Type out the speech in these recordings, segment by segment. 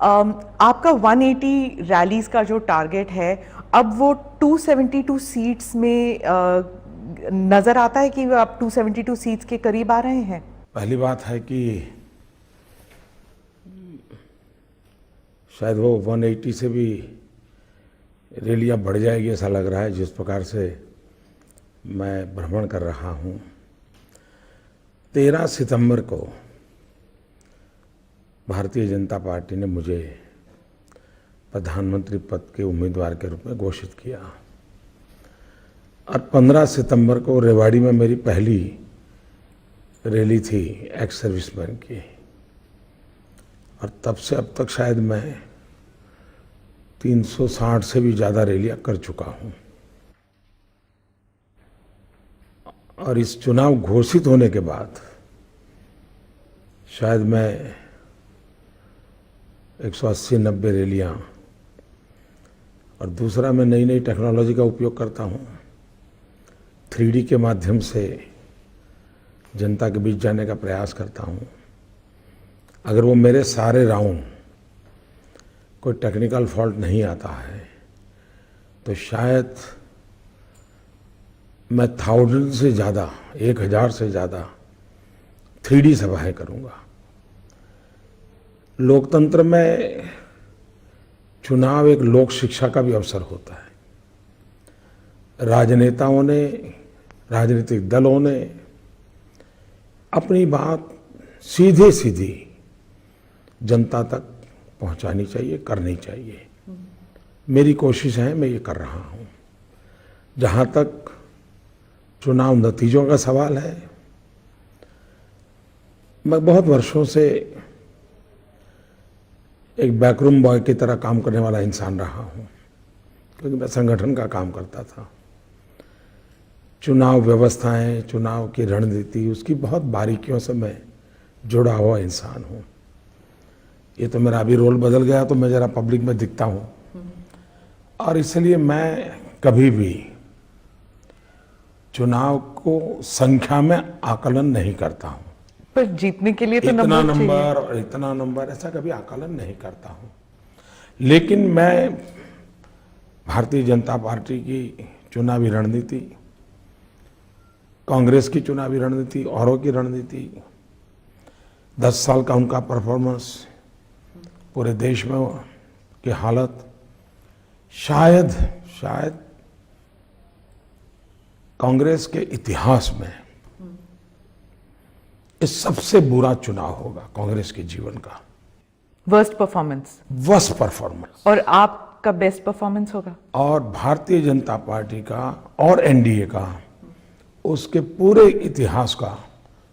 आपका 180 रैलीज का जो टारगेट है, अब वो 272 सीट्स में नजर आता है कि आप 272 सीट्स के करीब आ रहे हैं। पहली बात है कि शायद वो 180 से भी रैलियाँ बढ़ जाएगी ऐसा लग रहा है, जिस प्रकार से मैं भ्रमण कर रहा हूँ। 13 सितंबर को भारतीय जनता पार्टी ने मुझे प्रधानमंत्री पद के उम्मीदवार के रूप में घोषित किया और 15 सितंबर को रेवाड़ी में मेरी पहली रैली थी एक्स सर्विसमैन की, और तब से अब तक शायद मैं 360 से भी ज़्यादा रैलियां कर चुका हूं। और इस चुनाव घोषित होने के बाद शायद मैं 180-90 रैलियां, और दूसरा मैं नई नई टेक्नोलॉजी का उपयोग करता हूं। 3D के माध्यम से जनता के बीच जाने का प्रयास करता हूं। अगर वो मेरे सारे राउंड कोई टेक्निकल फॉल्ट नहीं आता है तो शायद मैं 1000 से ज़्यादा, 1000 से ज़्यादा 3D सभाएं करूंगा। लोकतंत्र में चुनाव एक लोक शिक्षा का भी अवसर होता है। राजनेताओं ने, राजनीतिक दलों ने अपनी बात सीधे सीधी जनता तक पहुंचानी चाहिए, करनी चाहिए। मेरी कोशिश है, मैं ये कर रहा हूं। जहां तक चुनाव नतीजों का सवाल है, मैं बहुत वर्षों से एक बैकरूम बॉय की तरह काम करने वाला इंसान रहा हूं, क्योंकि मैं संगठन का काम करता था। चुनाव व्यवस्थाएं, चुनाव की रणनीति, उसकी बहुत बारीकियों से मैं जुड़ा हुआ इंसान हूं। ये तो मेरा अभी रोल बदल गया तो मैं जरा पब्लिक में दिखता हूं, और इसलिए मैं कभी भी चुनाव को संख्या में आकलन नहीं करता हूं। पर जीतने के लिए तो इतना नंबर नंबर और इतना नंबर ऐसा कभी आकलन नहीं करता हूं। लेकिन मैं भारतीय जनता पार्टी की चुनावी रणनीति, कांग्रेस की चुनावी रणनीति, औरों की रणनीति, 10 साल का उनका परफॉर्मेंस, पूरे देश में की हालत, शायद कांग्रेस के इतिहास में ये सबसे बुरा चुनाव होगा कांग्रेस के जीवन का। Worst performance. और आपका बेस्ट परफॉर्मेंस होगा। और भारतीय जनता पार्टी का और एनडीए का, उसके पूरे इतिहास का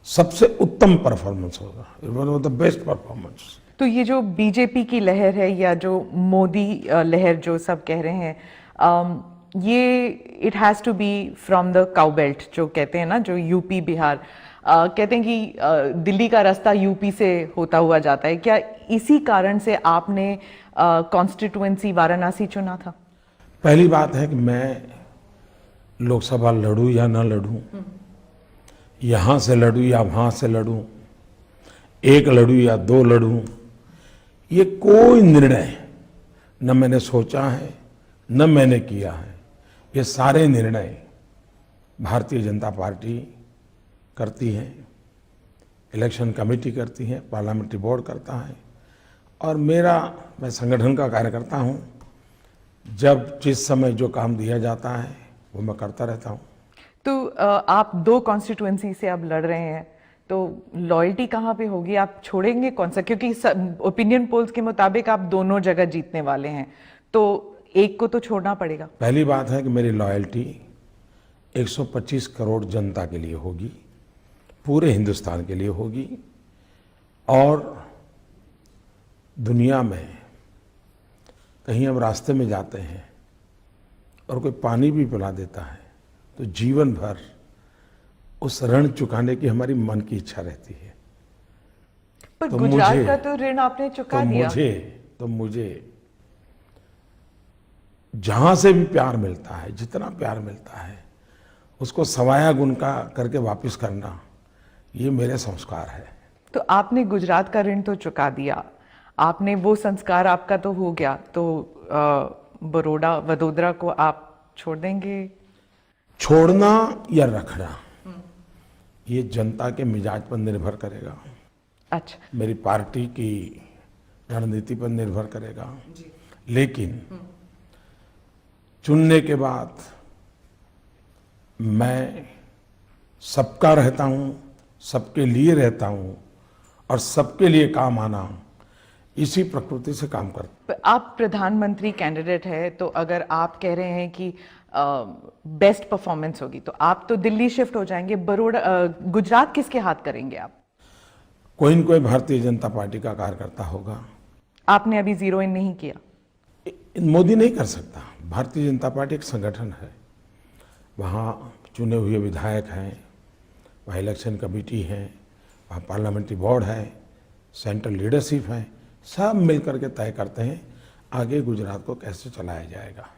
सबसे उत्तम परफॉर्मेंस होगा। One of the best performance. तो ये जो बीजेपी की लहर है, या जो मोदी लहर जो सब कह रहे हैं, ये it has to be from the cow belt, जो कहते हैं ना, जो यूपी बिहार, कहते हैं कि दिल्ली का रास्ता यूपी से होता हुआ जाता है। क्या इसी कारण से आपने कॉन्स्टिट्यूएंसी वाराणसी चुना था? पहली बात है कि मैं लोकसभा लड़ूं या ना लड़ूं, यहां से लड़ूं या वहां से लड़ूं, एक लड़ूं या 2 लड़ूं, ये कोई निर्णय न मैंने सोचा है न मैंने किया है। ये सारे निर्णय भारतीय जनता पार्टी करती है, इलेक्शन कमेटी करती है, पार्लियामेंट्री बोर्ड करता है, और मैं संगठन का कार्य करता हूं। जब जिस समय जो काम दिया जाता है वो मैं करता रहता हूं। तो आप 2 कॉन्स्टिट्यूएंसी से अब लड़ रहे हैं, तो लॉयल्टी कहाँ पे होगी? आप छोड़ेंगे कौन सा? क्योंकि ओपिनियन पोल्स के मुताबिक आप दोनों जगह जीतने वाले हैं, तो एक को तो छोड़ना पड़ेगा। पहली बात है कि मेरी लॉयल्टी 125 करोड़ जनता के लिए होगी, पूरे हिंदुस्तान के लिए होगी। और दुनिया में कहीं हम रास्ते में जाते हैं और कोई पानी भी पिला देता है तो जीवन भर उस ऋण चुकाने की हमारी मन की इच्छा रहती है। पर गुजरात का तो ऋण आपने चुका दिया। मुझे जहां से भी प्यार मिलता है, जितना प्यार मिलता है, उसको सवाया गुण का करके वापस करना, ये मेरे संस्कार है। तो आपने गुजरात का ऋण तो चुका दिया, आपने वो संस्कार आपका तो हो गया, तो बड़ौदा वडोदरा को आप छोड़ देंगे? छोड़ना या रखना ये जनता के मिजाज पर निर्भर करेगा, अच्छा। मेरी पार्टी की रणनीति पर निर्भर करेगा। लेकिन चुनने के बाद मैं सबका रहता हूं, सबके लिए रहता हूं और सबके लिए काम आना, इसी प्रकृति से काम करता हूं। आप प्रधानमंत्री कैंडिडेट है, तो अगर आप कह रहे हैं कि बेस्ट परफॉर्मेंस होगी तो आप तो दिल्ली शिफ्ट हो जाएंगे, गुजरात किसके हाथ करेंगे आप? कोई न कोई भारतीय जनता पार्टी का कार्यकर्ता होगा। आपने अभी जीरो इन नहीं किया? मोदी नहीं कर सकता। भारतीय जनता पार्टी एक संगठन है, वहाँ चुने हुए विधायक हैं, वहाँ इलेक्शन कमेटी है, वहाँ पार्लियामेंट्री बोर्ड है, सेंट्रल लीडरशिप है, सब मिलकर के तय करते हैं आगे गुजरात को कैसे चलाया जाएगा।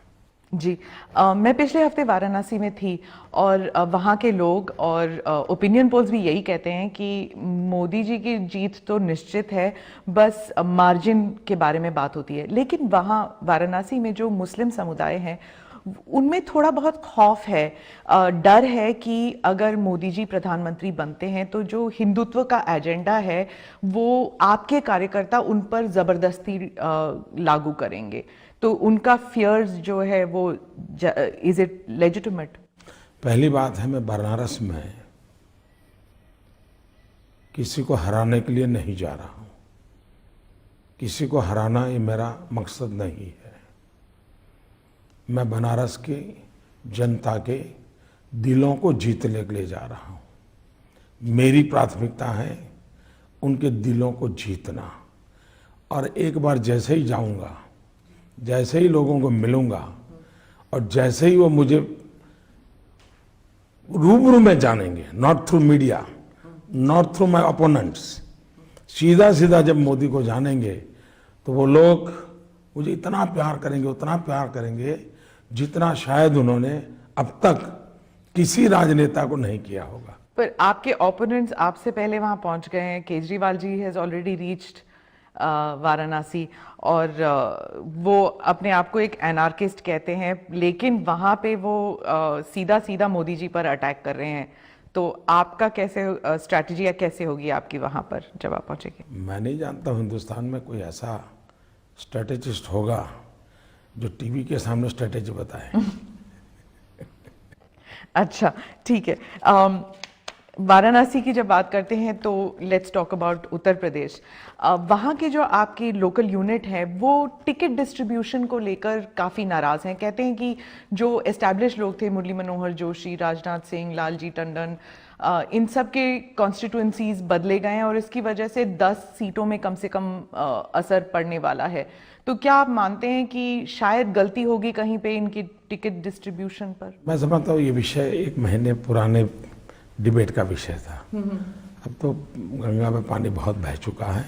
जी, मैं पिछले हफ्ते वाराणसी में थी और वहाँ के लोग और ओपिनियन पोल्स भी यही कहते हैं कि मोदी जी की जीत तो निश्चित है, बस मार्जिन के बारे में बात होती है। लेकिन वहाँ वाराणसी में जो मुस्लिम समुदाय हैं उनमें थोड़ा बहुत खौफ है, डर है कि अगर मोदी जी प्रधानमंत्री बनते हैं तो जो हिंदुत्व का एजेंडा है वो आपके कार्यकर्ता उन पर जबरदस्ती लागू करेंगे, तो उनका फियर्स जो है वो, इज इट लेजिटिमेट? पहली बात है, मैं बनारस में किसी को हराने के लिए नहीं जा रहा हूं, किसी को हराना ये मेरा मकसद नहीं है। मैं बनारस के जनता के दिलों को जीतने के लिए जा रहा हूं। मेरी प्राथमिकता है उनके दिलों को जीतना, और एक बार जैसे ही जाऊंगा, जैसे ही लोगों को मिलूंगा और जैसे ही वो मुझे रूबरू में जानेंगे, not through media, not through my opponents, सीधा सीधा जब मोदी को जानेंगे तो वो लोग मुझे इतना प्यार करेंगे, उतना प्यार करेंगे जितना शायद उन्होंने अब तक किसी राजनेता को नहीं किया होगा। पर आपके ओपोनेंट्स आपसे पहले वहां पहुंच गए हैं। Kejriwal ji has already reached Varanasi, और वो अपने आप को एक एनार्किस्ट कहते हैं, लेकिन वहां पे वो सीधा सीधा मोदी जी पर अटैक कर रहे हैं। तो आपका कैसे स्ट्रैटेजी या कैसे होगी आपकी वहां पर जब आप पहुंचेंगे? मैं नहीं जानता हूं हिंदुस्तान में कोई ऐसा स्ट्रैटेजिस्ट होगा जो टीवी के सामने स्ट्रैटेजी बताए। अच्छा, ठीक है। वाराणसी की जब बात करते हैं तो let's talk about Uttar Pradesh. वहाँ के जो आपकी लोकल यूनिट है वो टिकट डिस्ट्रीब्यूशन को लेकर काफ़ी नाराज़ हैं। कहते हैं कि जो एस्टैब्लिश लोग थे, मुरली मनोहर जोशी, राजनाथ सिंह, लालजी टंडन, इन सब के कॉन्स्टिट्यूंसीज बदले गए हैं और इसकी वजह से 10 सीटों में कम से कम असर पड़ने वाला है। तो क्या आप मानते हैं कि शायद गलती होगी कहीं पे इनकी टिकट डिस्ट्रीब्यूशन पर? मैं समझता हूँ ये विषय 1 महीने पुराने डिबेट का विषय था। अब तो गंगा में पानी बहुत बह चुका है।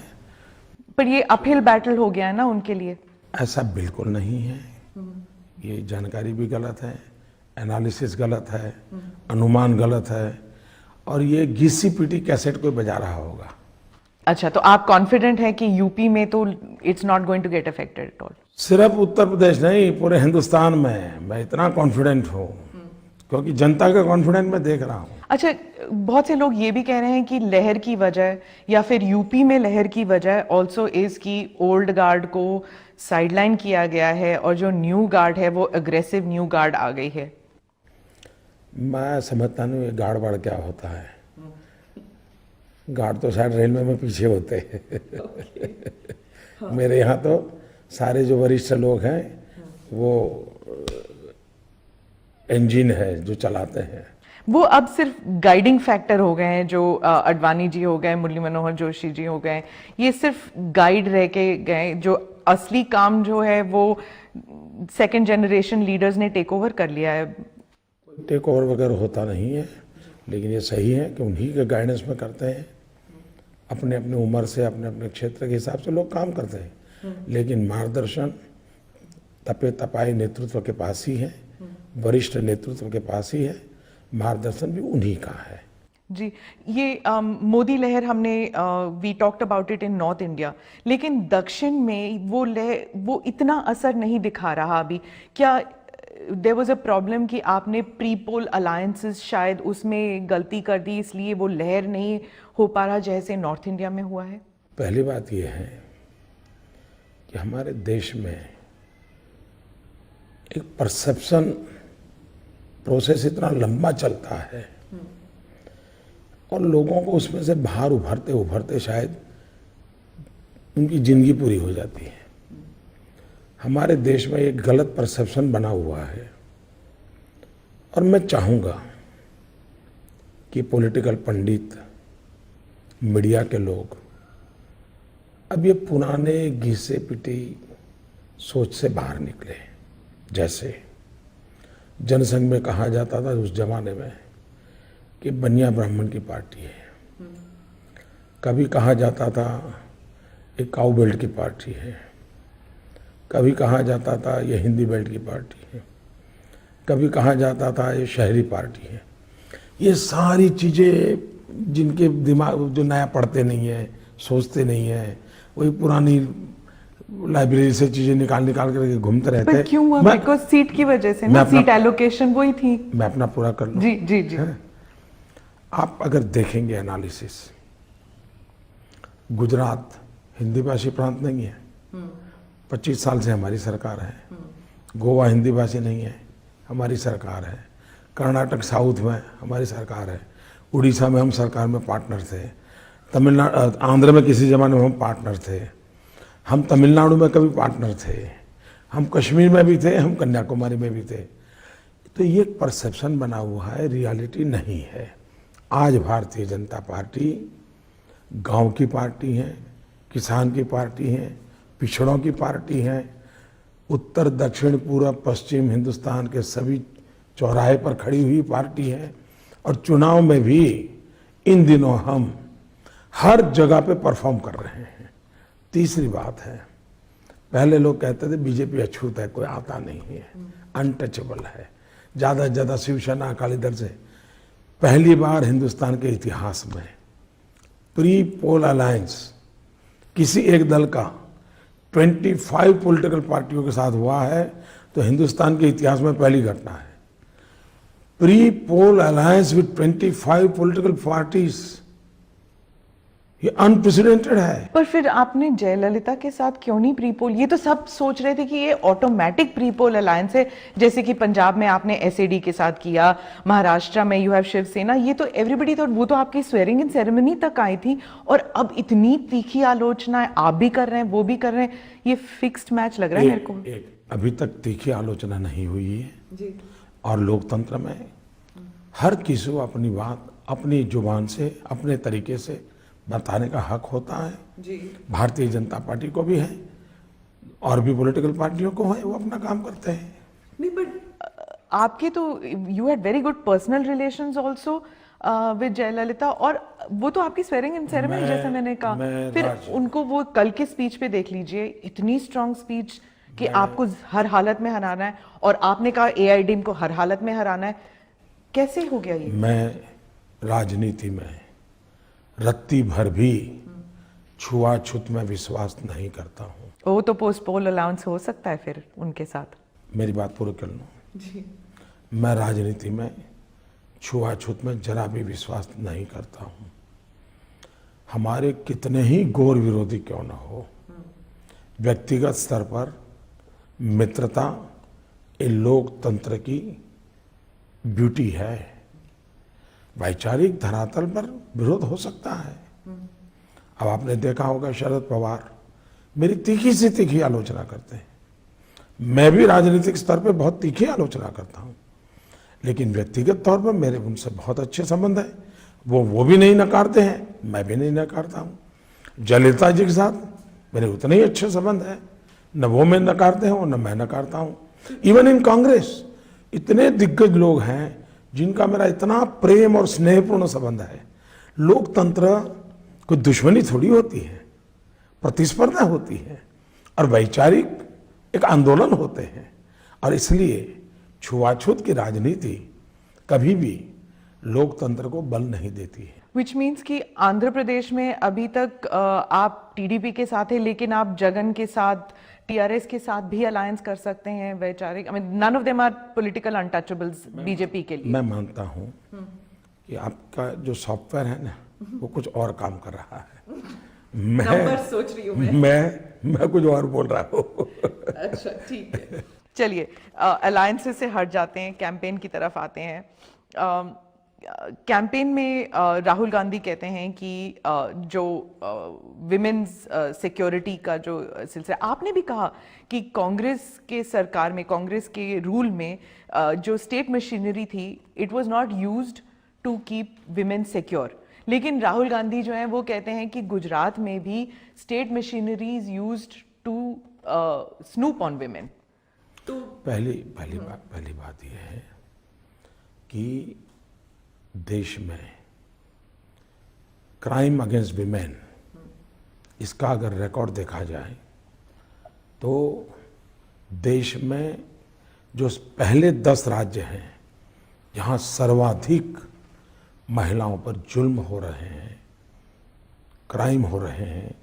पर ये अपहिल बैटल हो गया है ना उनके लिए? ऐसा बिल्कुल नहीं है। ये जानकारी भी गलत है, एनालिसिस गलत है, अनुमान गलत है, और ये घिसी पीटी कैसेट कोई बजा रहा होगा। अच्छा, तो आप कॉन्फिडेंट हैं कि यूपी में तो it's not going to get affected at all? सिर्फ उत्तर प्रदेश नहीं, पूरे हिंदुस्तान में मैं इतना कॉन्फिडेंट हूँ क्योंकि जनता का कॉन्फिडेंस मैं देख रहा हूँ। अच्छा, बहुत से लोग ये भी कह रहे हैं कि लहर की वजह या फिर यूपी में लहर की वजह ऑल्सो इज की ओल्ड गार्ड को साइडलाइन किया गया है और जो न्यू गार्ड है वो अग्रेसिव न्यू गार्ड आ गई है। मैं समझता नहीं ये गार्ड वार्ड क्या होता है। गार्ड तो शायद रेलवे में पीछे होते हैं। मेरे यहाँ तो सारे जो वरिष्ठ लोग हैं वो इंजन है जो चलाते हैं। वो अब सिर्फ गाइडिंग फैक्टर हो गए हैं, जो अडवाणी जी हो गए, मुरली मनोहर जोशी जी हो गए, ये सिर्फ गाइड रह के गए। जो असली काम जो है वो सेकंड जनरेशन लीडर्स ने टेक ओवर कर लिया है। टेक ओवर वगैरह होता नहीं है, लेकिन ये सही है कि उन्हीं के गाइडेंस में करते हैं। अपने अपने उम्र से, अपने अपने क्षेत्र के हिसाब से लोग काम करते हैं, लेकिन मार्गदर्शन तपे तपाए नेतृत्व के पास ही है, वरिष्ठ नेतृत्व के पास ही है। मार्गदर्शन भी उन्हीं का है। जी, ये मोदी लहर हमने we talked about it in North India, लेकिन दक्षिण में वो लहर वो इतना असर नहीं दिखा रहा अभी। क्या देयर वाज अ प्रॉब्लम कि आपने प्री पोल अलायंसेस शायद उसमें गलती कर दी, इसलिए वो लहर नहीं हो पा रहा जैसे नॉर्थ इंडिया में हुआ है? पहली बात यह है कि हमारे देश में एक परसेप्शन प्रोसेस इतना लंबा चलता है और लोगों को उसमें से बाहर उभरते उभरते शायद उनकी जिंदगी पूरी हो जाती है। हमारे देश में एक गलत परसेप्शन बना हुआ है और मैं चाहूँगा कि पॉलिटिकल पंडित, मीडिया के लोग अब ये पुराने घिसे पिटी सोच से बाहर निकले। जैसे जनसंघ में कहा जाता था उस जमाने में कि बनिया ब्राह्मण की पार्टी है, कभी कहा जाता था ये काऊ बेल्ट की पार्टी है, कभी कहा जाता था ये हिंदी बेल्ट की पार्टी है, कभी कहा जाता था ये शहरी पार्टी है। ये सारी चीज़ें जिनके दिमाग जो नया पढ़ते नहीं है, सोचते नहीं है, वही पुरानी लाइब्रेरी से चीजें निकाल करके घूमते रहते हैं। क्यों हुआ? बिकॉज सीट की वजह से ना, सीट एलोकेशन वही थी। मैं अपना पूरा कर लूं। जी जी जी। आप अगर देखेंगे एनालिसिस, गुजरात हिंदी भाषी प्रांत नहीं है, 25 साल से हमारी सरकार है। गोवा हिंदी भाषी नहीं है, हमारी सरकार है। कर्नाटक साउथ में हमारी सरकार है। उड़ीसा में हम सरकार में पार्टनर थे। तमिलनाडु, आंध्र में किसी जमाने में हम पार्टनर थे। हम तमिलनाडु में कभी पार्टनर थे। हम कश्मीर में भी थे, हम कन्याकुमारी में भी थे। तो ये एक परसेप्शन बना हुआ है, रियलिटी नहीं है। आज भारतीय जनता पार्टी गांव की पार्टी है, किसान की पार्टी है, पिछड़ों की पार्टी है। उत्तर दक्षिण पूर्व पश्चिम हिंदुस्तान के सभी चौराहे पर खड़ी हुई पार्टी है। और चुनाव में भी इन दिनों हम हर जगह पे परफॉर्म कर रहे हैं। तीसरी बात है, पहले लोग कहते थे बीजेपी अछूत है, कोई आता नहीं है, अनटचेबल है, ज़्यादा से ज़्यादा शिवसेना अकाली दल से। पहली बार हिंदुस्तान के इतिहास में प्री पोल अलायंस किसी एक दल का 25 पॉलिटिकल पार्टियों के साथ हुआ है, तो हिंदुस्तान के इतिहास में पहली घटना है। Pre poll alliance with 25 political parties, ये अनप्रेसिडेंटेड है। पर फिर आपने जयललिता के साथ क्यों नहीं प्री पोल? ये तो सब सोच रहे थे कि ये ऑटोमेटिक प्री पोल अलायंस है, जैसे कि पंजाब में आपने एसएडी के साथ किया, महाराष्ट्र में यू हैव शिवसेना। ये तो एवरीबडी थॉट, वो तो आपकी स्वेरिंग इन सेरेमनी तक आई थी। और अब इतनी तीखी आलोचना आप भी कर रहे हैं, वो भी कर रहे हैं। ये फिक्स्ड मैच लग रहा है मेरे को। अभी तक तीखी आलोचना नहीं हुई है जी। और लोकतंत्र में हर किसी को अपनी बात अपनी जुबान से, अपने तरीके से बताने का हक होता है। जी। भारतीय जनता पार्टी को भी है और भी पॉलिटिकल पार्टियों को है, वो अपना काम करते हैं। नहीं, बट आपके तो you had very good personal relations also with Jayalalithaa, और वो तो आपकी स्वेरिंग इन सेरेमनी जैसे मैंने कहा। फिर उनको वो कल के स्पीच पे देख लीजिए, इतनी स्ट्रांग स्पीच कि आपको हर हालत में हराना है, और आपने कहा एआईडीएम को हर हालत में हराना है। कैसे हो गया ये? मैं राजनीति में रत्ती भर भी छुआछूत में विश्वास नहीं करता हूँ। वो तो पोस्ट पोल अलाउंस हो सकता है फिर उनके साथ। मेरी बात पूरी कर लूँ। जी। मैं राजनीति में छुआछूत में जरा भी विश्वास नहीं करता हूँ। हमारे कितने ही गौर विरोधी क्यों न हो, व्यक्तिगत स्तर पर मित्रता ये लोकतंत्र की ब्यूटी है। वैचारिक धरातल पर विरोध हो सकता है। अब आपने देखा होगा शरद पवार मेरी तीखी से तीखी आलोचना करते हैं। मैं भी राजनीतिक स्तर पर बहुत तीखी आलोचना करता हूं, लेकिन व्यक्तिगत तौर पर मेरे उनसे बहुत अच्छे संबंध है। वो भी नहीं नकारते हैं, मैं भी नहीं नकारता हूं। जयललिता जी के साथ मेरे उतने ही अच्छे संबंध है, न वो मैं नकारते हैं न मैं नकारता हूं। इवन इन कांग्रेस इतने दिग्गज लोग हैं जिनका मेरा इतना प्रेम और स्नेहपूर्ण संबंध है। लोकतंत्र कोई दुश्मनी थोड़ी होती है, प्रतिस्पर्धा होती है और वैचारिक एक आंदोलन होते हैं। और इसलिए छुआछूत की राजनीति कभी भी लोकतंत्र को बल नहीं देती है। विच मीन्स कि आंध्र प्रदेश में अभी तक आप टीडीपी के साथ हैं, लेकिन आप जगन के साथ, टीआरएस के साथ भी अलायंस कर सकते हैं। वैचारिक, I mean none of them are political untouchables BJP के लिए। मैं मानता हूं कि आपका जो सॉफ्टवेयर है ना, वो कुछ और काम कर रहा है। नंबर सोच रही हूँ मैं कुछ और बोल रहा हूँ। अच्छा, ठीक है। चलिए, अलायंसेस से हट जाते हैं, कैंपेन की तरफ आते हैं। कैंपेन में राहुल गांधी कहते हैं कि जो विमेन्स सिक्योरिटी का जो सिलसिला, आपने भी कहा कि कांग्रेस के सरकार में, कांग्रेस के रूल में जो स्टेट मशीनरी थी, it was not used to keep women secure. लेकिन राहुल गांधी जो हैं वो कहते हैं कि गुजरात में भी state machinery is used to snoop on women. तो पहली बात यह है कि देश में क्राइम अगेंस्ट विमेन, इसका अगर रिकॉर्ड देखा जाए तो देश में जो पहले 10 राज्य हैं जहां सर्वाधिक महिलाओं पर जुल्म हो रहे हैं, क्राइम हो रहे हैं,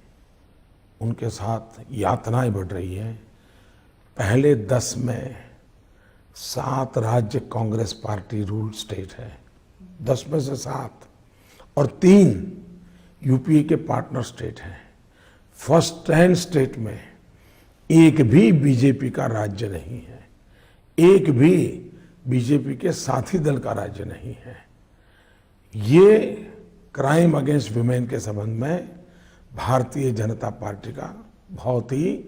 उनके साथ यातनाएं बढ़ रही हैं, पहले 10 में 7 राज्य कांग्रेस पार्टी रूल स्टेट है, 10 में से 7, और 3 यूपीए के पार्टनर स्टेट हैं। फर्स्ट 10 स्टेट में एक भी बीजेपी का राज्य नहीं है, एक भी बीजेपी के साथी दल का राज्य नहीं है। ये क्राइम अगेंस्ट विमेन के संबंध में भारतीय जनता पार्टी का बहुत ही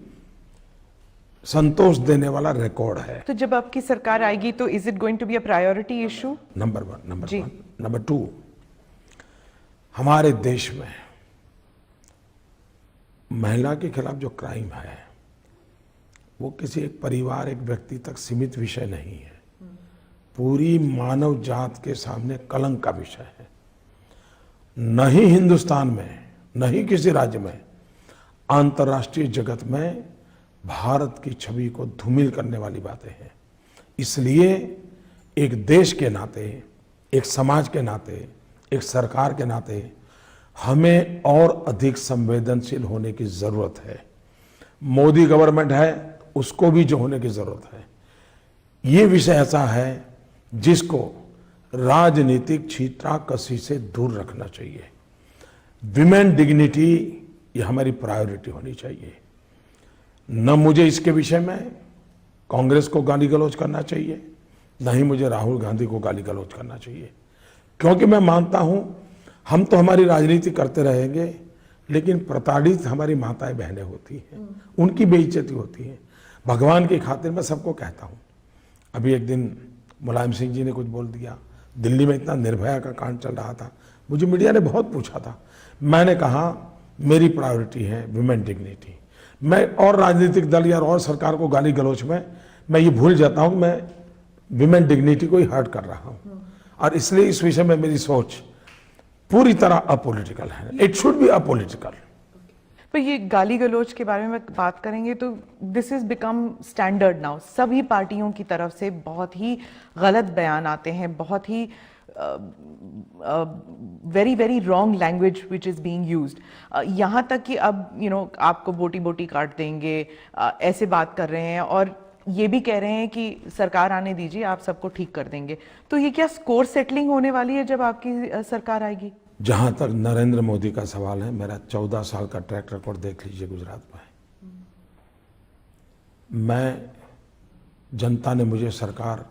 संतोष देने वाला रिकॉर्ड है। तो जब आपकी सरकार आएगी तो is it going to be a priority issue? Number one. Number 2, हमारे देश में महिला के खिलाफ जो क्राइम है वो किसी एक परिवार, एक व्यक्ति तक सीमित विषय नहीं है, पूरी मानव जात के सामने कलंक का विषय है। न ही हिंदुस्तान में, न ही किसी राज्य में, अंतर्राष्ट्रीय जगत में भारत की छवि को धूमिल करने वाली बातें हैं। इसलिए एक देश के नाते, एक समाज के नाते, एक सरकार के नाते हमें और अधिक संवेदनशील होने की जरूरत है। मोदी गवर्नमेंट है, उसको भी जो होने की जरूरत है। ये विषय ऐसा है जिसको राजनीतिक छींतराकसी से दूर रखना चाहिए। विमेन डिग्निटी, ये हमारी प्रायोरिटी होनी चाहिए। न मुझे इसके विषय में कांग्रेस को गाली गलौज करना चाहिए, न ही मुझे राहुल गांधी को गाली गलौज करना चाहिए, क्योंकि मैं मानता हूं हम तो हमारी राजनीति करते रहेंगे, लेकिन प्रताड़ित हमारी माताएं बहनें होती हैं, उनकी बेइज्जती होती है। भगवान की खातिर मैं सबको कहता हूं। अभी एक दिन मुलायम सिंह जी ने कुछ बोल दिया, दिल्ली में इतना निर्भया का कांड चल रहा था, मुझे मीडिया ने बहुत पूछा था, मैंने कहा मेरी प्रायोरिटी है विमेन डिग्निटी। मैं और राजनीतिक दल या और सरकार को गाली गलौज में मैं ये भूल जाता हूं, मैं विमेन डिग्निटी को ही हर्ट कर रहा हूं, और इसलिए इस विषय में मेरी सोच पूरी तरह अपॉलिटिकल है। It should be apolitical. पर ये गाली गलौज के बारे में बात करेंगे तो this is become standard now. सभी पार्टियों की तरफ से बहुत ही गलत बयान आते हैं, बहुत ही very very wrong language which is being used. यहाँ तक कि अब आपको बोटी बोटी काट देंगे, ऐसे बात कर रहे हैं, और ये भी कह रहे हैं कि सरकार आने दीजिए, आप सबको ठीक कर देंगे। तो ये क्या स्कोर सेटलिंग होने वाली है जब आपकी सरकार आएगी? जहां तक नरेंद्र मोदी का सवाल है, मेरा 14 साल का ट्रैक रिकॉर्ड देख लीजिए गुजरात में। मैं, जनता ने मुझे सरकार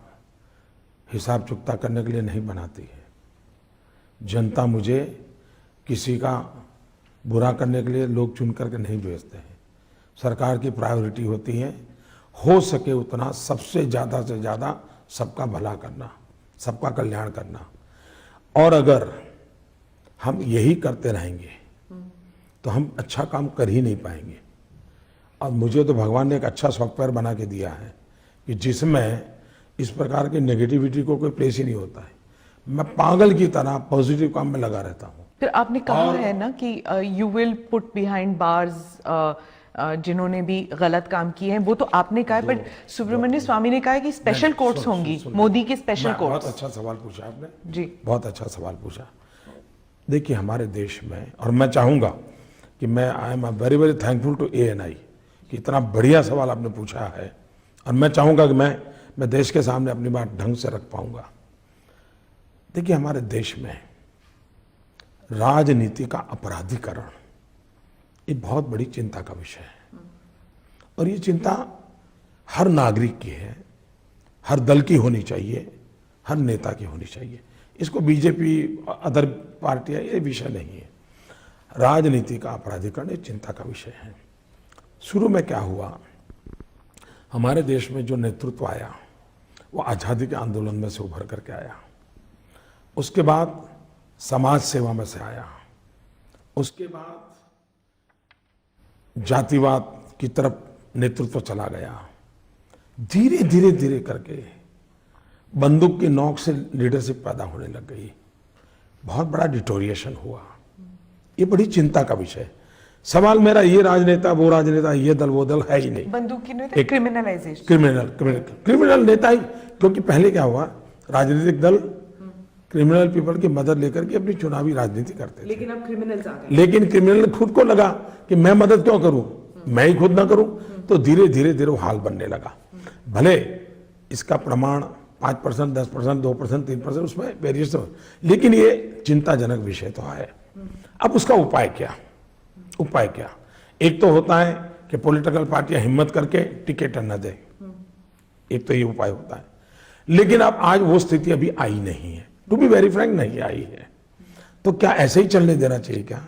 हिसाब चुकता करने के लिए नहीं बनाती है। जनता मुझे किसी का बुरा करने के लिए लोग चुन करके नहीं भेजते हैं। सरकार की प्रायोरिटी होती है हो सके उतना सबसे ज़्यादा से ज़्यादा सबका भला करना, सबका कल्याण करना। और अगर हम यही करते रहेंगे तो हम अच्छा काम कर ही नहीं पाएंगे। और मुझे तो भगवान ने एक अच्छा सॉफ्टवेयर बना के दिया है कि जिसमें इस प्रकार की नेगेटिविटी को कोई प्लेस ही नहीं होता है। मैं पागल की तरह पॉजिटिव काम में लगा रहता हूँ। फिर आपने कहा है ना कि you will put behind bars जिन्होंने भी गलत काम किए हैं, वो तो आपने कहा है, बट सुब्रमण्य स्वामी ने कहा है कि स्पेशल कोर्ट्स होंगी, मोदी की स्पेशल बहुत कोर्ट्स। अच्छा सवाल पूछा आपने जी, बहुत अच्छा सवाल पूछा। देखिए हमारे देश में, और मैं चाहूँगा कि मैं I am very very thankful to ANI कि इतना बढ़िया सवाल आपने पूछा है, और मैं चाहूँगा कि मैं देश के सामने अपनी बात ढंग से रख पाऊँगा। देखिए हमारे देश में राजनीति का अपराधीकरण ये बहुत बड़ी चिंता का विषय है, और ये चिंता हर नागरिक की है, हर दल की होनी चाहिए, हर नेता की होनी चाहिए। इसको बीजेपी अदर पार्टियां, ये विषय नहीं है। राजनीति का अपराधीकरण ये चिंता का विषय है। शुरू में क्या हुआ, हमारे देश में जो नेतृत्व आया वो आज़ादी के आंदोलन में से उभर करके आया, उसके बाद समाज सेवा में से आया, उसके बाद जातिवाद की तरफ नेतृत्व चला गया, धीरे धीरे धीरे करके बंदूक की नोक से लीडरशिप पैदा होने लग गई, बहुत बड़ा डिटोरिएशन हुआ। ये बड़ी चिंता का विषय है। सवाल मेरा ये राजनेता वो राजनेता, ये दल वो दल है ही नहीं। बंदूक की नेता, क्रिमिनलाइजेशन, क्रिमिनल नेता ही, क्योंकि पहले क्या हुआ, राजनीतिक दल क्रिमिनल पीपल की मदद लेकर के अपनी चुनावी राजनीति करते थे, लेकिन अब क्रिमिनल्स आ गए। लेकिन क्रिमिनल खुद को लगा कि मैं मदद क्यों करूं, मैं ही खुद ना करूं, तो धीरे धीरे धीरे वो हाल बनने लगा। भले इसका प्रमाण 5%, 10%, 2%, 3% उसमें वेरिएशन, लेकिन ये चिंताजनक विषय तो है। अब उसका उपाय क्या, उपाय क्या? एक तो होता है कि पॉलिटिकल पार्टियां हिम्मत करके टिकट न दे, एक तो ये उपाय होता है, लेकिन अब आज वो स्थिति अभी आई नहीं है, टू बी वेरी फ्रैंक नहीं आई है। तो क्या ऐसे ही चलने देना चाहिए क्या?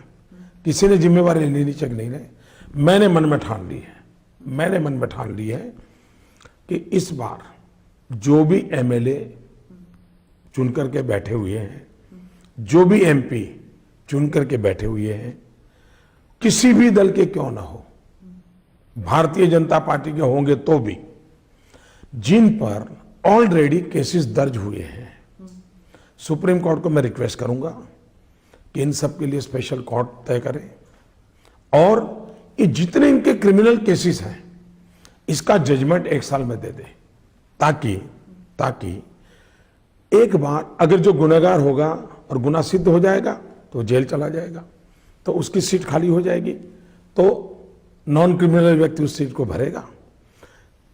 किसी ने जिम्मेवारी लेनी चाहिए? नहीं है। मैंने मन में ठान ली है कि इस बार जो भी MLA चुन करके बैठे हुए हैं, जो भी MP चुन करके बैठे हुए हैं, किसी भी दल के क्यों ना हो, भारतीय जनता पार्टी के होंगे तो भी, जिन पर ऑलरेडी केसेस दर्ज हुए हैं, सुप्रीम कोर्ट को मैं रिक्वेस्ट करूंगा कि इन सब के लिए स्पेशल कोर्ट तय करें, और ये जितने इनके क्रिमिनल केसेस हैं इसका जजमेंट 1 साल में दे दे, ताकि एक बार अगर जो गुनहगार होगा और गुनाह सिद्ध हो जाएगा तो जेल चला जाएगा, तो उसकी सीट खाली हो जाएगी, तो नॉन क्रिमिनल व्यक्ति उस सीट को भरेगा।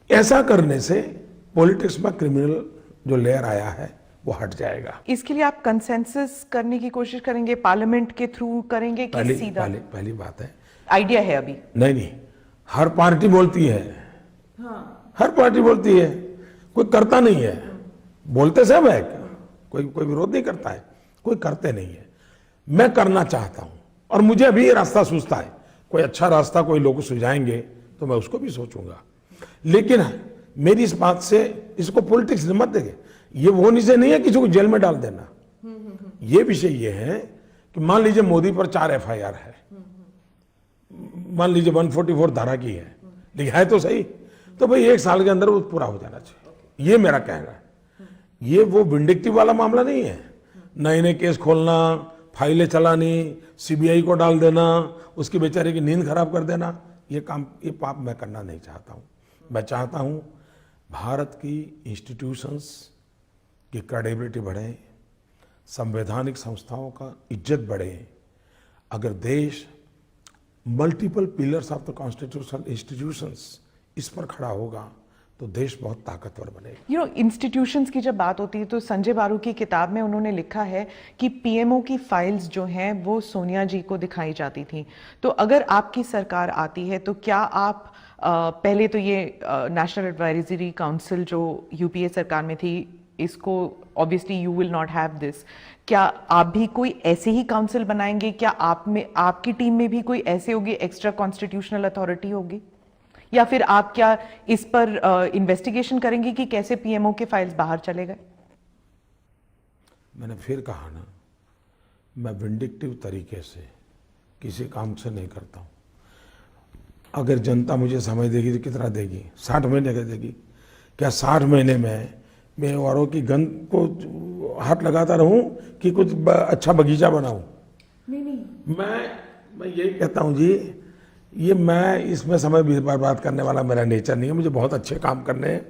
ऐसा करने से पॉलिटिक्स में क्रिमिनल जो लेयर आया है वो हट जाएगा। इसके लिए आप कंसेंसस करने की कोशिश करेंगे, पार्लियामेंट के थ्रू करेंगे कि सीधा? पहली बात है, आइडिया है अभी? नहीं, हर पार्टी बोलती है, हाँ, हर पार्टी बोलती है, कोई करता नहीं है। बोलते सब है, कोई विरोध नहीं करता है, कोई करते नहीं है। मैं करना चाहता हूं, और मुझे अभी ये रास्ता सूझता है, कोई अच्छा रास्ता कोई लोग सुझाएंगे तो मैं उसको भी सोचूंगा, लेकिन मेरी इस बात से इसको पॉलिटिक्स मत देंगे। ये वो विषय नहीं है किसी को जेल में डाल देना, ये विषय ये है कि मान लीजिए मोदी पर 4 FIR है, मान लीजिए 144 धारा की है, लेकिन है तो सही, तो भाई 1 साल के अंदर वो पूरा हो जाना चाहिए, ये मेरा कहना है। ये वो विंडिक्टिव वाला मामला नहीं है, नए नए केस खोलना, फाइलें चलानी, CBI को डाल देना, उसकी बेचारे की नींद खराब कर देना, ये पाप मैं करना नहीं चाहता हूँ। मैं चाहता हूँ भारत की इंस्टीट्यूशंस की क्रेडिबिलिटी बढ़े, संवैधानिक संस्थाओं का इज्जत बढ़े। अगर देश multiple pillars of the constitutional institutions इस पर खड़ा होगा तो देश बहुत ताकतवर बनेगा। इंस्टीट्यूशंस की जब बात होती है तो संजय बारू की किताब में उन्होंने लिखा है कि PMO की फाइल्स जो हैं वो सोनिया जी को दिखाई जाती थी। तो अगर आपकी सरकार आती है तो क्या आप पहले तो ये नेशनल एडवाइजरी काउंसिल जो UPA सरकार में थी, इसको obviously you will not have this, क्या आप भी कोई ऐसे ही काउंसिल बनाएंगे? क्या आप में, आपकी टीम में भी कोई ऐसे होगी, एक्स्ट्रा कॉन्स्टिट्यूशनल अथॉरिटी होगी, या फिर आप क्या इस पर इन्वेस्टिगेशन करेंगे कि कैसे PMO के फाइल्स बाहर चले गए? मैंने फिर कहा ना, मैं विंडिक्टिव तरीके से किसी काम से नहीं करता हूं। अगर जनता मुझे समय देगी तो कितना देगी? 60 महीने का देगी। क्या 60 महीने में मैं औरों की गंद को हाथ लगाता रहूं कि कुछ अच्छा बगीचा बनाऊं? नहीं, मैं यही कहता हूं जी ये मैं इसमें समय बर्बाद करने वाला मेरा नेचर नहीं है। मुझे बहुत अच्छे काम करने हैं।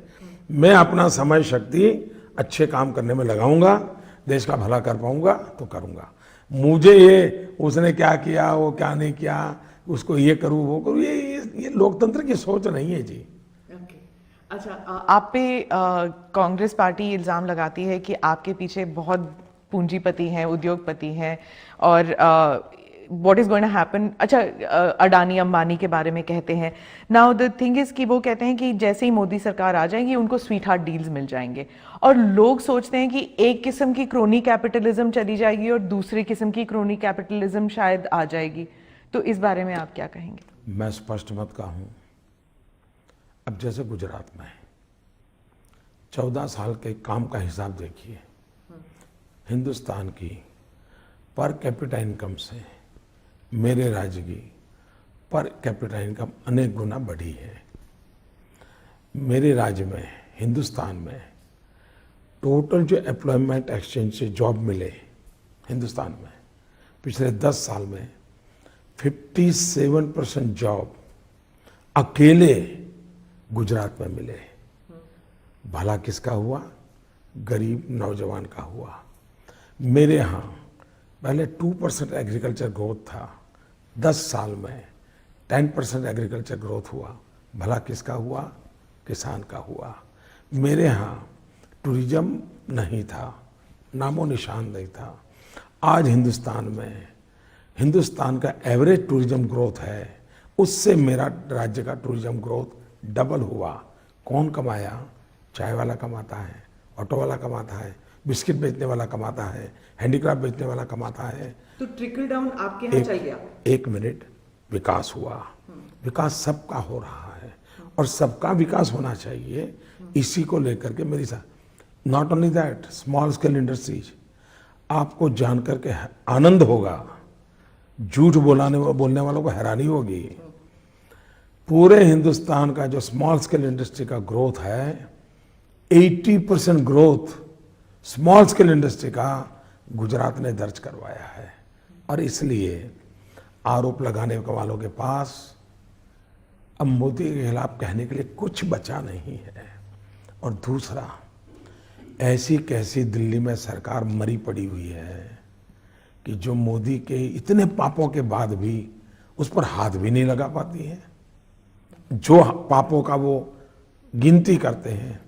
मैं अपना समय शक्ति अच्छे काम करने में लगाऊंगा, देश का भला कर पाऊंगा तो करूंगा। मुझे ये उसने क्या किया, वो क्या नहीं किया, उसको ये करूं वो करूं, ये लोकतंत्र की सोच नहीं है जी। अच्छा, आप पे कांग्रेस पार्टी इल्ज़ाम लगाती है कि आपके पीछे बहुत पूंजीपति हैं, उद्योगपति हैं, और what is going to happen. अच्छा, अडानी अंबानी के बारे में कहते हैं। नाउ द थिंग इज कि वो कहते हैं कि जैसे ही मोदी सरकार आ जाएगी उनको स्वीट हार्ट डील्स मिल जाएंगे, और लोग सोचते हैं कि एक किस्म की क्रोनी कैपिटलिज्म चली जाएगी और दूसरी किस्म की क्रोनी कैपिटलिज्म शायद आ जाएगी। तो इस बारे में आप क्या कहेंगे? मैं स्पष्ट मत कहूं। अब जैसे गुजरात में 14 साल के काम का हिसाब देखिए, हिंदुस्तान की पर कैपिटा इनकम से मेरे राज्य की पर कैपिटा इनकम अनेक गुना बढ़ी है। मेरे राज्य में, हिंदुस्तान में टोटल जो एम्प्लॉयमेंट एक्सचेंज से जॉब मिले हिंदुस्तान में पिछले 10 साल में 57% जॉब अकेले गुजरात में मिले। भला किसका हुआ? गरीब नौजवान का हुआ। मेरे यहाँ पहले 2% एग्रीकल्चर ग्रोथ था, 10 साल में 10% एग्रीकल्चर ग्रोथ हुआ। भला किसका हुआ? किसान का हुआ। मेरे यहाँ टूरिज्म नहीं था, नामो निशान नहीं था। आज हिंदुस्तान का एवरेज टूरिज्म ग्रोथ है, उससे मेरा राज्य का टूरिज्म ग्रोथ डबल हुआ। कौन कमाया? चाय वाला कमाता है, ऑटो वाला कमाता है, बिस्किट बेचने वाला कमाता है, हैंडीक्राफ्ट बेचने वाला कमाता है। तो ट्रिकल डाउन आपके यहाँ चल गया। एक मिनट, विकास हुआ। विकास सबका हो रहा है और सबका विकास होना चाहिए। इसी को लेकर के मेरी साथ not only that, small scale industries, आपको जान करके आनंद होगा, झूठ बोलने वालों को हैरानी होगी। पूरे हिंदुस्तान का जो स्मॉल स्केल इंडस्ट्री का ग्रोथ है, 80% ग्रोथ स्मॉल स्केल इंडस्ट्री का गुजरात ने दर्ज करवाया है। और इसलिए आरोप लगाने वालों के पास अब मोदी के खिलाफ कहने के लिए कुछ बचा नहीं है। और दूसरा, ऐसी कैसी दिल्ली में सरकार मरी पड़ी हुई है कि जो मोदी के इतने पापों के बाद भी उस पर हाथ भी नहीं लगा पाती है। जो पापों का वो गिनती करते हैं,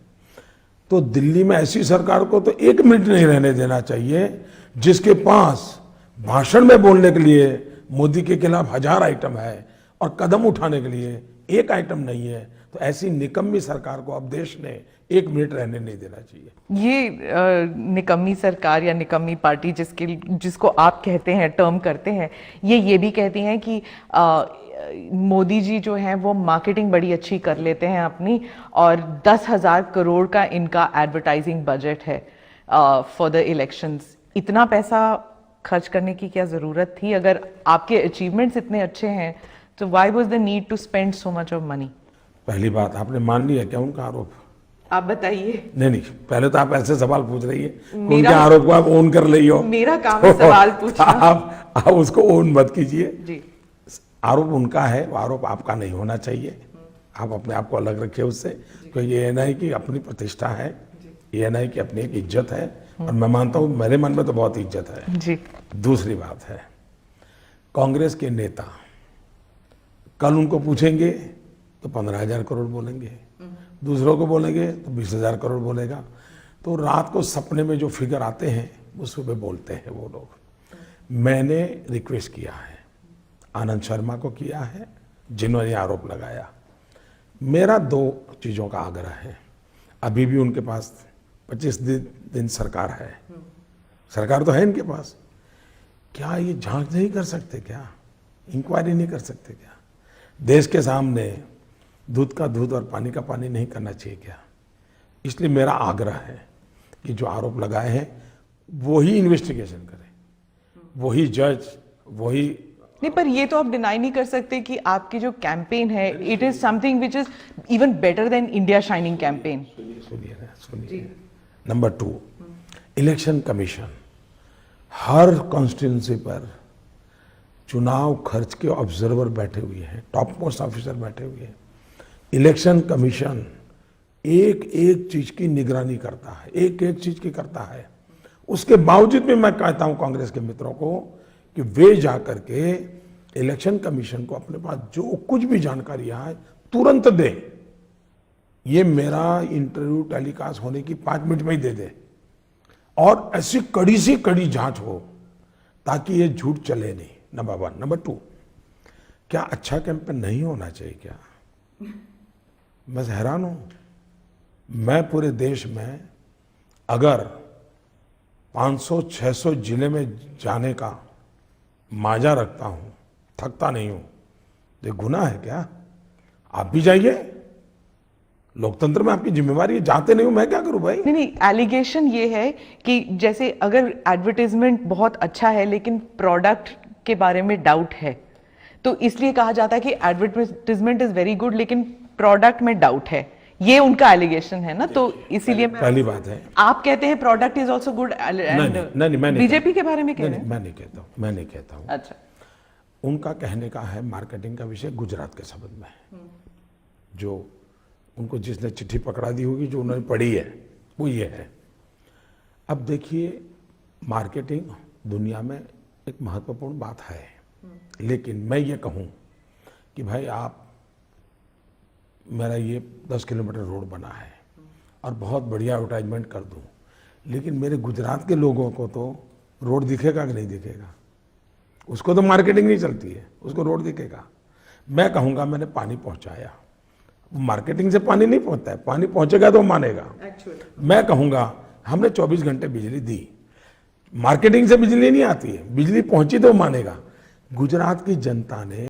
तो दिल्ली में ऐसी सरकार को तो 1 मिनट नहीं रहने देना चाहिए जिसके पास भाषण में बोलने के लिए मोदी के खिलाफ 1000 आइटम है और कदम उठाने के लिए 1 आइटम नहीं है। तो ऐसी निकम्मी सरकार को अब देश ने 1 मिनट रहने नहीं देना चाहिए। ये निकम्मी सरकार या निकम्मी पार्टी जिसको आप कहते हैं, टर्म करते हैं, ये भी कहती हैं कि मोदी जी जो हैं वो मार्केटिंग बड़ी अच्छी कर लेते हैं अपनी, और 10,000 करोड़ का इनका एडवर्टाइजिंग बजट है फॉर द इलेक्शंस। इतना पैसा खर्च करने की क्या ज़रूरत थी? अगर आपके अचीवमेंट्स इतने अच्छे हैं तो why was the need to spend so much of money? पहली बात, आपने मान लिया क्या उनका आरोप? आप बताइए। नहीं, पहले तो आप ऐसे सवाल पूछ रही है, उनके आरोप को आप ओन कर रही हो। मेरा काम है सवाल पूछना। आप उसको ओन मत कीजिए जी। आरोप उनका है, वो आरोप आपका नहीं होना चाहिए। आप अपने आप को अलग रखिए उससे, क्योंकि ये नहीं कि अपनी प्रतिष्ठा है, ये नहीं कि अपनी एक इज्जत है, और मैं मानता हूँ मेरे मन में तो बहुत इज्जत है जी। दूसरी बात है, कांग्रेस के नेता कल उनको पूछेंगे तो 15,000 करोड़ बोलेंगे, दूसरों को बोलेंगे तो 20,000 करोड़ बोलेगा। तो रात को सपने में जो फिगर आते हैं वो सुबह बोलते हैं वो लोग। मैंने रिक्वेस्ट किया है, आनंद शर्मा को किया है, जिन्होंने आरोप लगाया। मेरा 2 चीज़ों का आग्रह है। अभी भी उनके पास 25 दिन सरकार है, सरकार तो है इनके पास, क्या ये जांच नहीं कर सकते? क्या इंक्वायरी नहीं कर सकते? क्या देश के सामने दूध का दूध और पानी का पानी नहीं करना चाहिए क्या? इसलिए मेरा आग्रह है कि जो आरोप लगाए हैं वही इन्वेस्टिगेशन करें, वही जज, वही। नहीं, पर ये तो आप डिनाई नहीं कर सकते कि आपकी जो कैंपेन है, it is something which is even better than India shining campaign. सुनिए। नंबर 2, इलेक्शन कमीशन हर कॉन्स्टिट्यूंसी पर चुनाव खर्च के ऑब्जर्वर बैठे हुए हैं, टॉप मोस्ट ऑफिसर बैठे हुए हैं। इलेक्शन कमीशन एक एक चीज की निगरानी करता है, एक एक चीज की करता है। उसके बावजूद भी मैं कहता हूं कांग्रेस के मित्रों को कि वे जाकर के इलेक्शन कमीशन को अपने पास जो कुछ भी जानकारियां है तुरंत दे। ये मेरा इंटरव्यू टेलीकास्ट होने की 5 मिनट में ही दे दे और ऐसी कड़ी से कड़ी जांच हो ताकि ये झूठ चले नहीं। नंबर 1। नंबर 2, क्या अच्छा कैंपेन नहीं होना चाहिए क्या? मैं हैरान हूं। मैं पूरे देश में अगर 500-600 जिले में जाने का माजा रखता हूं, थकता नहीं हूं, तो ये गुनाह है क्या? आप भी जाइए, लोकतंत्र में आपकी जिम्मेवारी है। जाते नहीं हूं, मैं क्या करूं भाई? नहीं नहीं, एलिगेशन ये है कि जैसे अगर एडवर्टाइजमेंट बहुत अच्छा है लेकिन प्रोडक्ट के बारे में डाउट है, तो इसलिए कहा जाता है कि एडवर्टाइजमेंट इज वेरी गुड लेकिन प्रोडक्ट में डाउट है। ये उनका एलिगेशन है ना, तो इसीलिए पहली बात है, आप कहते हैं प्रोडक्ट इज ऑल्सो गुड। नहीं, बीजेपी के बारे में कह रहे हैं? मैं नहीं कहता हूं। अच्छा, उनका कहने का है मार्केटिंग का विषय गुजरात के संबंध में। जो उनको जिसने चिट्ठी पकड़ा दी होगी, जो उन्होंने पढ़ी है, वो ये है। अब देखिए, मार्केटिंग दुनिया में एक महत्वपूर्ण बात है, लेकिन मैं ये कहूँ कि भाई आप, मेरा ये 10 किलोमीटर रोड बना है और बहुत बढ़िया एडवर्टाइजमेंट कर दूँ, लेकिन मेरे गुजरात के लोगों को तो रोड दिखेगा कि नहीं दिखेगा? उसको तो मार्केटिंग नहीं चलती है, उसको रोड दिखेगा। मैं कहूँगा मैंने पानी पहुँचाया, मार्केटिंग से पानी नहीं पहुँचता है, पानी पहुँचेगा तो मानेगा। मैं कहूँगा हमने 24 घंटे बिजली दी, मार्केटिंग से बिजली नहीं आती है, बिजली पहुँची तो मानेगा। गुजरात की जनता ने